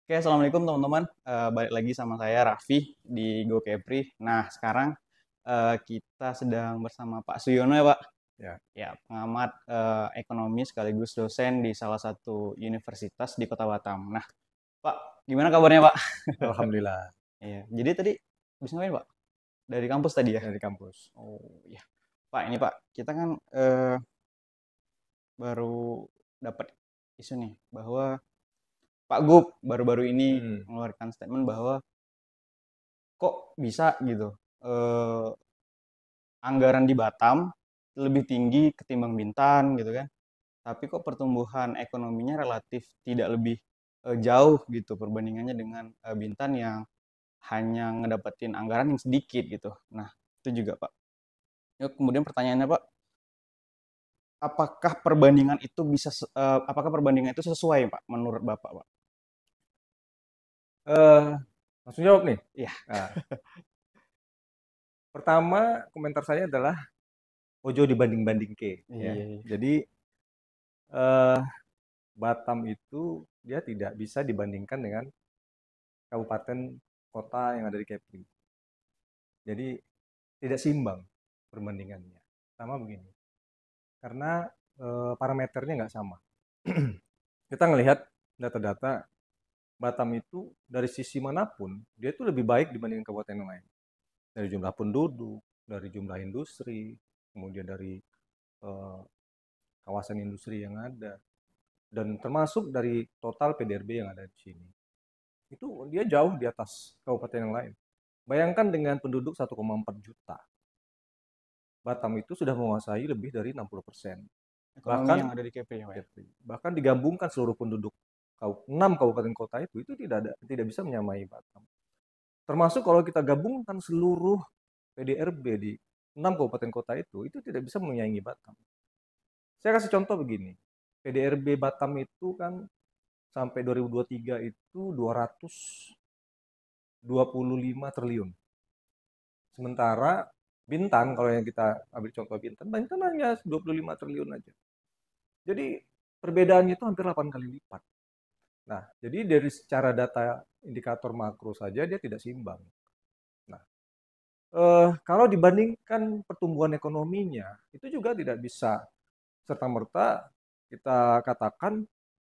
Oke, assalamualaikum teman-teman. Balik lagi sama saya Raffi di GoCapri. Nah, sekarang kita sedang bersama Pak Suyono ya, Pak. Ya, Ya, pengamat ekonomi sekaligus dosen di salah satu universitas di Kota Batam. Nah, Pak, gimana kabarnya, Pak? alhamdulillah Iya, jadi tadi habis ngapain, Pak? Dari kampus tadi ya? dari kampus. Oh, iya. Pak, ini Pak, kita kan baru dapat isu nih bahwa Pak Gub baru-baru ini Hmm, mengeluarkan statement bahwa kok bisa gitu eh, anggaran di Batam lebih tinggi ketimbang Bintan gitu kan, tapi kok pertumbuhan ekonominya relatif tidak lebih jauh gitu perbandingannya dengan Bintan yang hanya ngedapetin anggaran yang sedikit gitu. Nah, itu juga Pak. Ya, kemudian pertanyaannya Pak, apakah perbandingan itu sesuai Pak menurut Bapak Pak? eh langsung jawab nih. Iya. Nah, pertama komentar saya adalah ojo dibanding-banding ke, Iya, ya. iya, iya. Jadi eh Batam itu dia tidak bisa dibandingkan dengan kabupaten kota yang ada di Kepri. Jadi tidak seimbang perbandingannya. Sama begini, karena parameternya nggak sama. Kita ngelihat data-data Batam itu dari sisi manapun dia itu lebih baik dibandingkan kabupaten yang lain. Dari jumlah penduduk, dari jumlah industri, kemudian dari eh, kawasan industri yang ada, dan termasuk dari total PDRB yang ada di sini. Itu dia jauh di atas kabupaten yang lain. Bayangkan dengan penduduk 1,4 juta, Batam itu sudah menguasai lebih dari 60%. Ekonomi Bahkan yang ada di Kepri ya Pak ya? bahkan digabungkan seluruh penduduk 6 kabupaten kota itu tidak bisa menyamai Batam. Termasuk kalau kita gabungkan seluruh PDRB di 6 kabupaten kota itu tidak bisa menyaingi Batam. Saya kasih contoh begini, PDRB Batam itu kan sampai 2023 itu 225 triliun. Sementara Bintan, kalau yang kita ambil contoh Bintan, Bintan hanya 25 triliun aja. Jadi perbedaannya itu hampir 8 kali lipat. Nah, jadi dari secara data indikator makro saja dia tidak seimbang. Nah, kalau dibandingkan pertumbuhan ekonominya, itu juga tidak bisa serta-merta kita katakan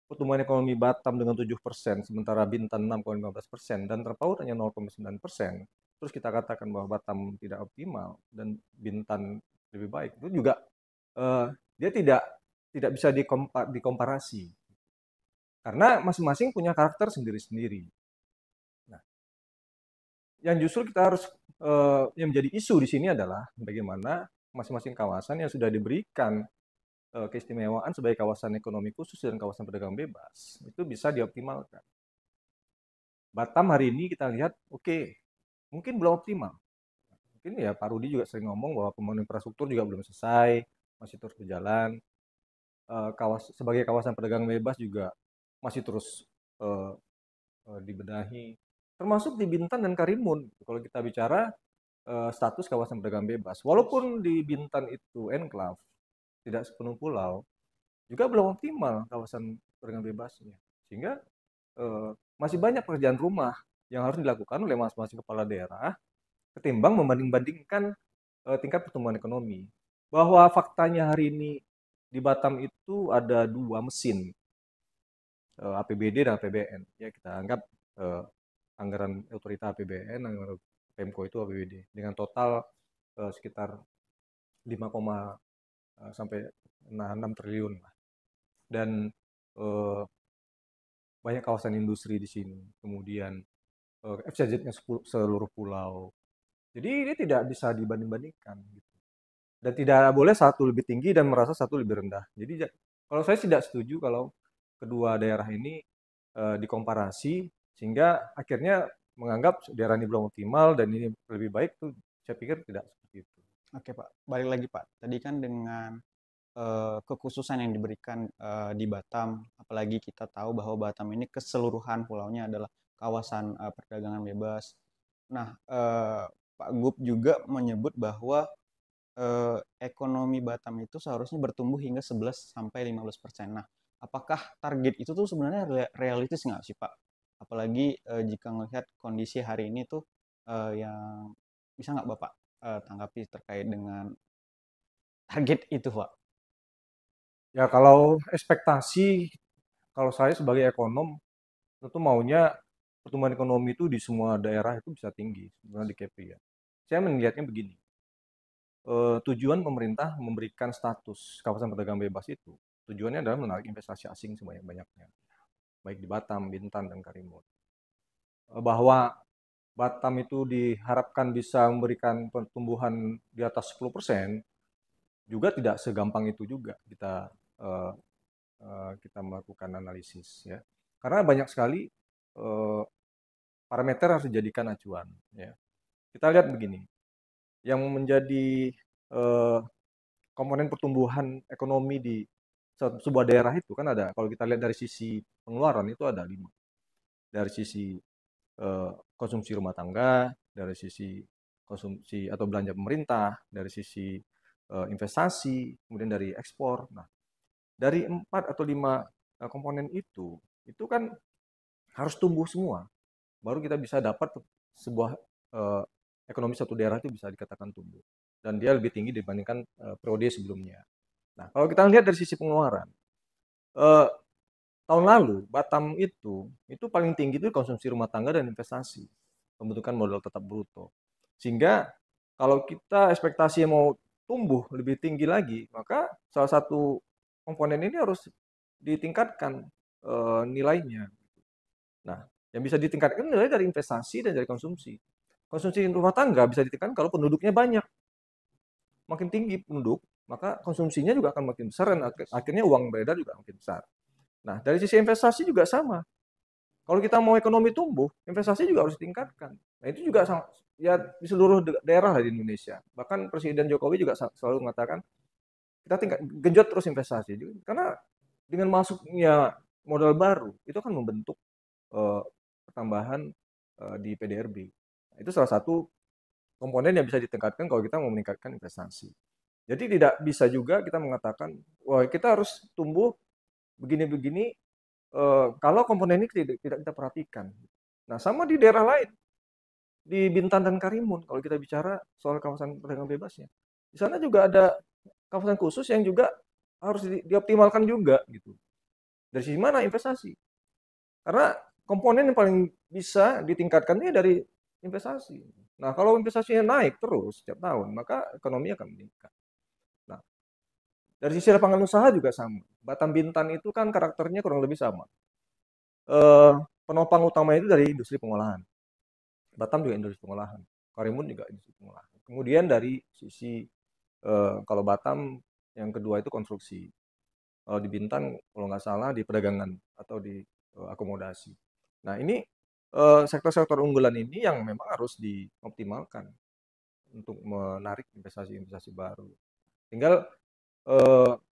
pertumbuhan ekonomi Batam dengan 7%, sementara Bintan 6,15% dan terpaut hanya 0,9%. Terus kita katakan bahwa Batam tidak optimal dan Bintan lebih baik. Itu juga dia tidak bisa dikomparasi karena masing-masing punya karakter sendiri-sendiri. Nah, yang justru kita harus yang menjadi isu di sini adalah bagaimana masing-masing kawasan yang sudah diberikan keistimewaan sebagai kawasan ekonomi khusus dan kawasan perdagangan bebas itu bisa dioptimalkan. Batam hari ini kita lihat, oke, mungkin belum optimal. Mungkin ya Pak Rudi juga sering ngomong bahwa pembangunan infrastruktur juga belum selesai, masih terus berjalan. Sebagai kawasan perdagangan bebas juga masih terus eh, dibenahi. Termasuk di Bintan dan Karimun. Kalau kita bicara status kawasan perdagangan bebas. Walaupun di Bintan itu enclave, tidak sepenuh pulau, juga belum optimal kawasan perdagangan bebasnya. Sehingga masih banyak pekerjaan rumah yang harus dilakukan oleh masing-masing kepala daerah ketimbang membanding-bandingkan tingkat pertumbuhan ekonomi. Bahwa faktanya hari ini di Batam itu ada dua mesin, APBD dan APBN. Ya kita anggap eh, anggaran otorita APBN, anggaran Pemko itu APBD dengan total sekitar 5, sampai 6 triliun lah. Dan eh, banyak kawasan industri di sini. Kemudian FCZ-nya seluruh pulau. Jadi ini tidak bisa dibanding-bandingkan gitu. Dan tidak boleh satu lebih tinggi dan merasa satu lebih rendah. Jadi kalau saya tidak setuju kalau kedua daerah ini dikomparasi sehingga akhirnya menganggap daerah ini belum optimal dan ini lebih baik tuh saya pikir tidak seperti itu. Oke Pak, balik lagi Pak. Tadi kan dengan kekhususan yang diberikan di Batam, apalagi kita tahu bahwa Batam ini keseluruhan pulaunya adalah kawasan perdagangan bebas. Nah, Pak Gub juga menyebut bahwa ekonomi Batam itu seharusnya bertumbuh hingga 11 sampai 15%. Nah, apakah target itu tuh sebenarnya realistis nggak sih Pak? Apalagi jika melihat kondisi hari ini tuh yang bisa nggak Bapak tanggapi terkait dengan target itu, Pak? Ya kalau ekspektasi, kalau saya sebagai ekonom tentu maunya pertumbuhan ekonomi itu di semua daerah itu bisa tinggi, sebenarnya di KPI ya. Saya melihatnya begini, tujuan pemerintah memberikan status kawasan perdagangan bebas itu, tujuannya adalah menarik investasi asing sebanyak-banyaknya, baik di Batam, Bintan, dan Karimun. Bahwa Batam itu diharapkan bisa memberikan pertumbuhan di atas 10%, juga tidak segampang itu juga eh, kita melakukan analisis ya. Karena banyak sekali eh, parameter harus dijadikan acuan ya. Kita lihat begini, yang menjadi eh, komponen pertumbuhan ekonomi di sebuah daerah itu kan ada, kalau kita lihat dari sisi pengeluaran itu ada 5. Dari sisi konsumsi rumah tangga, dari sisi konsumsi atau belanja pemerintah, dari sisi investasi, kemudian dari ekspor. Nah, dari 4 atau 5 komponen itu kan harus tumbuh semua. Baru kita bisa dapat sebuah eh, ekonomi satu daerah itu bisa dikatakan tumbuh. Dan dia lebih tinggi dibandingkan periode sebelumnya. Nah, kalau kita lihat dari sisi pengeluaran, eh, tahun lalu Batam itu paling tinggi itu konsumsi rumah tangga dan investasi, pembentukan modal tetap bruto. Sehingga kalau kita ekspektasi mau tumbuh lebih tinggi lagi, maka salah satu komponen ini harus ditingkatkan nilainya. Nah, yang bisa ditingkatkan nilai dari investasi dan dari konsumsi. Konsumsi rumah tangga bisa ditingkatkan kalau penduduknya banyak. Makin tinggi penduduk, maka konsumsinya juga akan makin besar dan akhirnya uang beredar juga makin besar. Nah, dari sisi investasi juga sama. Kalau kita mau ekonomi tumbuh, investasi juga harus ditingkatkan. Nah, itu juga ya di seluruh daerah di Indonesia. Bahkan Presiden Jokowi juga selalu mengatakan kita tingkat genjot terus investasi. Karena dengan masuknya modal baru itu akan membentuk pertambahan di PDRB. Nah, itu salah satu komponen yang bisa ditingkatkan kalau kita mau meningkatkan investasi. Jadi tidak bisa juga kita mengatakan, wah kita harus tumbuh begini-begini kalau komponen ini tidak kita perhatikan. Nah sama di daerah lain, di Bintan dan Karimun, kalau kita bicara soal kawasan perdagangan bebasnya, di sana juga ada kawasan khusus yang juga harus dioptimalkan juga gitu. Dari sisi mana investasi? Karena komponen yang paling bisa ditingkatkan ini dari investasi. Nah, kalau investasinya naik terus setiap tahun, maka ekonomi akan meningkat. Nah, dari sisi lapangan usaha juga sama. Batam Bintan itu kan karakternya kurang lebih sama. Eh, Penopang utama itu dari industri pengolahan. Batam juga industri pengolahan. Karimun juga industri pengolahan. Kemudian dari sisi kalau Batam yang kedua itu konstruksi. Kalau di Bintan kalau nggak salah di perdagangan atau di akomodasi. Nah ini sektor-sektor unggulan ini yang memang harus dioptimalkan untuk menarik investasi-investasi baru. Tinggal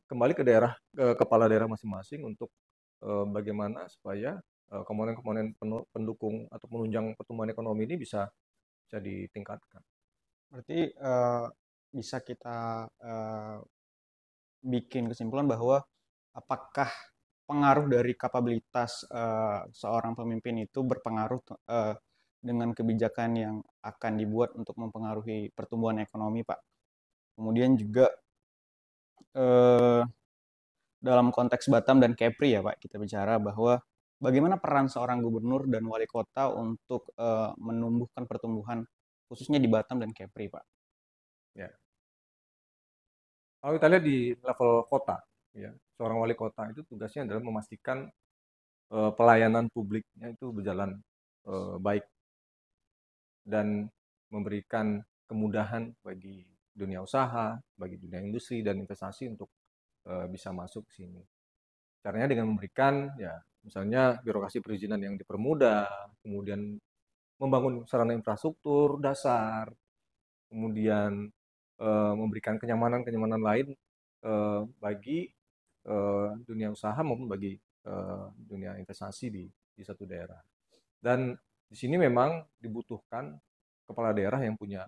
kembali ke daerah, ke kepala daerah masing-masing untuk bagaimana supaya komponen-komponen pendukung atau penunjang pertumbuhan ekonomi ini bisa ditingkatkan. Berarti bisa kita bikin kesimpulan bahwa apakah pengaruh dari kapabilitas seorang pemimpin itu berpengaruh dengan kebijakan yang akan dibuat untuk mempengaruhi pertumbuhan ekonomi, Pak. Kemudian juga eh, dalam konteks Batam dan Kepri ya, Pak, kita bicara bahwa bagaimana peran seorang gubernur dan wali kota untuk menumbuhkan pertumbuhan khususnya di Batam dan Kepri, Pak. Ya. Kalau kita lihat di level kota, ya, seorang wali kota itu tugasnya adalah memastikan pelayanan publiknya itu berjalan baik dan memberikan kemudahan bagi dunia usaha, bagi dunia industri dan investasi untuk bisa masuk ke sini. Caranya dengan memberikan ya misalnya birokrasi perizinan yang dipermudah, kemudian membangun sarana infrastruktur dasar, kemudian memberikan kenyamanan-kenyamanan lain bagi dunia usaha maupun bagi dunia investasi di satu daerah. Dan di sini memang dibutuhkan kepala daerah yang punya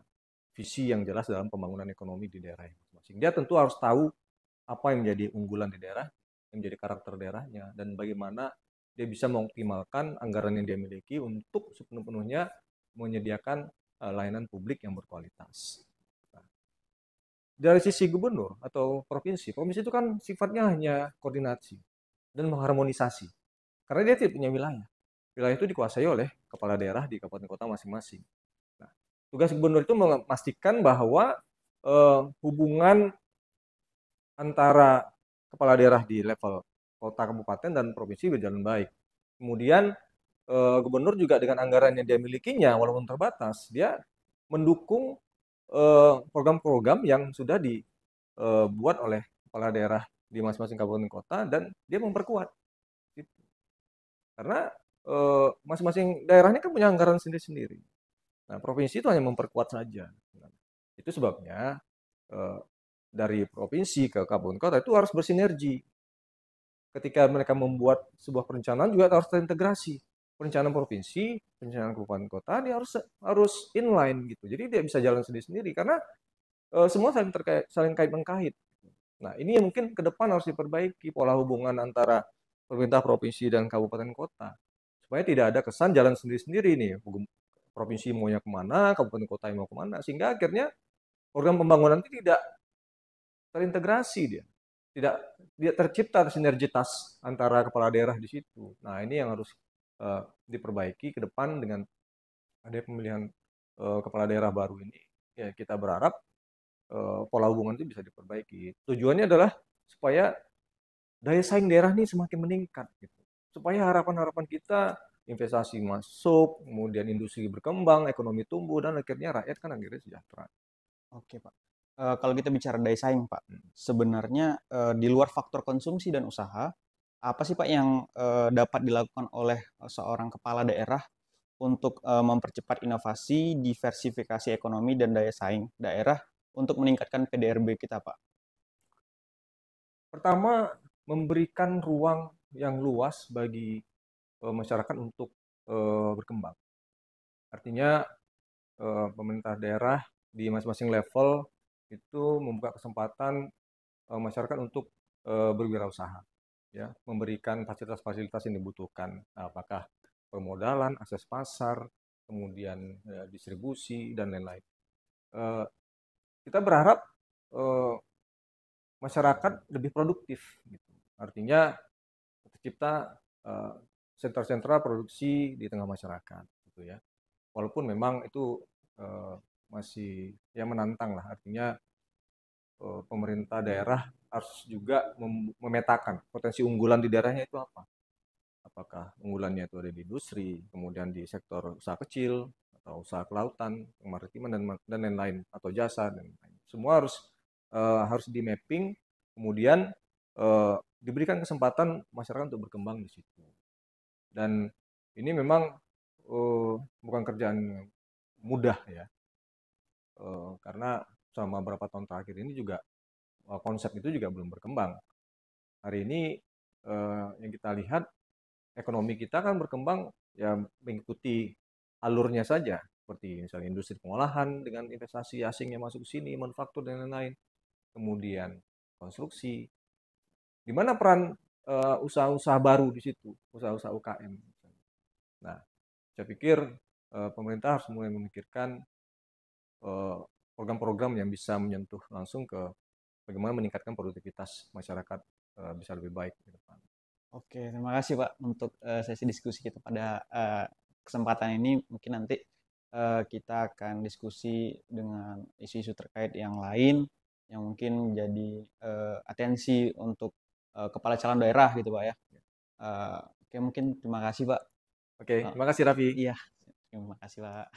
visi yang jelas dalam pembangunan ekonomi di daerah masing-masing. Dia tentu harus tahu apa yang menjadi unggulan di daerah, yang menjadi karakter daerahnya, dan bagaimana dia bisa mengoptimalkan anggaran yang dia miliki untuk sepenuh-penuhnya menyediakan layanan publik yang berkualitas. Nah, dari sisi gubernur atau provinsi, provinsi itu kan sifatnya hanya koordinasi dan mengharmonisasi. Karena dia tidak punya wilayah. Wilayah itu dikuasai oleh kepala daerah di kabupaten kota masing-masing. Nah, tugas gubernur itu memastikan bahwa hubungan antara kepala daerah di level kota, kabupaten, dan provinsi berjalan baik. Kemudian gubernur juga dengan anggaran yang dia milikinya, walaupun terbatas, dia mendukung program-program yang sudah dibuat oleh kepala daerah di masing-masing kabupaten kota, dan dia memperkuat. Gitu. Karena masing-masing daerahnya kan punya anggaran sendiri-sendiri. Nah, provinsi itu hanya memperkuat saja. Nah, itu sebabnya dari provinsi ke kabupaten kota itu harus bersinergi. Ketika mereka membuat sebuah perencanaan juga harus terintegrasi. Perencanaan provinsi, perencanaan kabupaten kota, dia harus inline gitu. Jadi dia bisa jalan sendiri-sendiri karena semua saling kait mengkait. Nah, ini yang mungkin ke depan harus diperbaiki pola hubungan antara pemerintah provinsi dan kabupaten kota. Supaya tidak ada kesan jalan sendiri-sendiri nih. Provinsi maunya kemana, kabupaten kota yang mau kemana. Sehingga akhirnya program pembangunan itu tidak terintegrasi dia. Tidak tercipta sinergitas antara kepala daerah di situ. Nah, ini yang harus diperbaiki ke depan dengan ada pemilihan kepala daerah baru ini. Ya, kita berharap pola hubungan itu bisa diperbaiki. Tujuannya adalah supaya daya saing daerah ini semakin meningkat gitu. Supaya harapan-harapan kita investasi masuk, kemudian industri berkembang, ekonomi tumbuh, dan akhirnya rakyat kan akhirnya sejahtera. Oke, Pak. Kalau kita bicara daya saing, Pak, sebenarnya di luar faktor konsumsi dan usaha, apa sih Pak yang dapat dilakukan oleh seorang kepala daerah untuk mempercepat inovasi, diversifikasi ekonomi dan daya saing daerah untuk meningkatkan PDRB kita, Pak? Pertama, memberikan ruang yang luas bagi masyarakat untuk berkembang. Artinya pemerintah daerah di masing-masing level itu membuka kesempatan masyarakat untuk berwirausaha, ya, memberikan fasilitas-fasilitas yang dibutuhkan. Nah, apakah permodalan, akses pasar, kemudian distribusi dan lain-lain. Eh, kita berharap eh, masyarakat lebih produktif, gitu. Artinya tercipta eh, sentra-sentra produksi di tengah masyarakat, gitu ya. Walaupun memang itu eh, masih ya menantang lah. Artinya pemerintah daerah harus juga memetakan potensi unggulan di daerahnya itu apa. Apakah unggulannya itu ada di industri, kemudian di sektor usaha kecil, atau usaha kelautan, kemaritiman, dan lain-lain, atau jasa, dan lain-lain. Semua harus di mapping, kemudian diberikan kesempatan masyarakat untuk berkembang di situ. Dan ini memang bukan kerjaan mudah ya, karena selama beberapa tahun terakhir ini juga konsep itu juga belum berkembang. Hari ini yang kita lihat ekonomi kita kan berkembang ya mengikuti alurnya saja, seperti misalnya industri pengolahan dengan investasi asing yang masuk ke sini, manufaktur dan lain-lain, kemudian konstruksi. Di mana peran usaha-usaha baru di situ, usaha-usaha UKM. Nah, saya pikir pemerintah harus mulai memikirkan program-program yang bisa menyentuh langsung ke bagaimana meningkatkan produktivitas masyarakat bisa lebih baik ke depan. Oke, terima kasih Pak untuk sesi diskusi kita pada kesempatan ini. Mungkin nanti kita akan diskusi dengan isu-isu terkait yang lain yang mungkin jadi atensi untuk kepala calon daerah gitu Pak ya. Oke, mungkin terima kasih Pak. Oke, terima kasih Raffi. Iya, terima kasih Pak.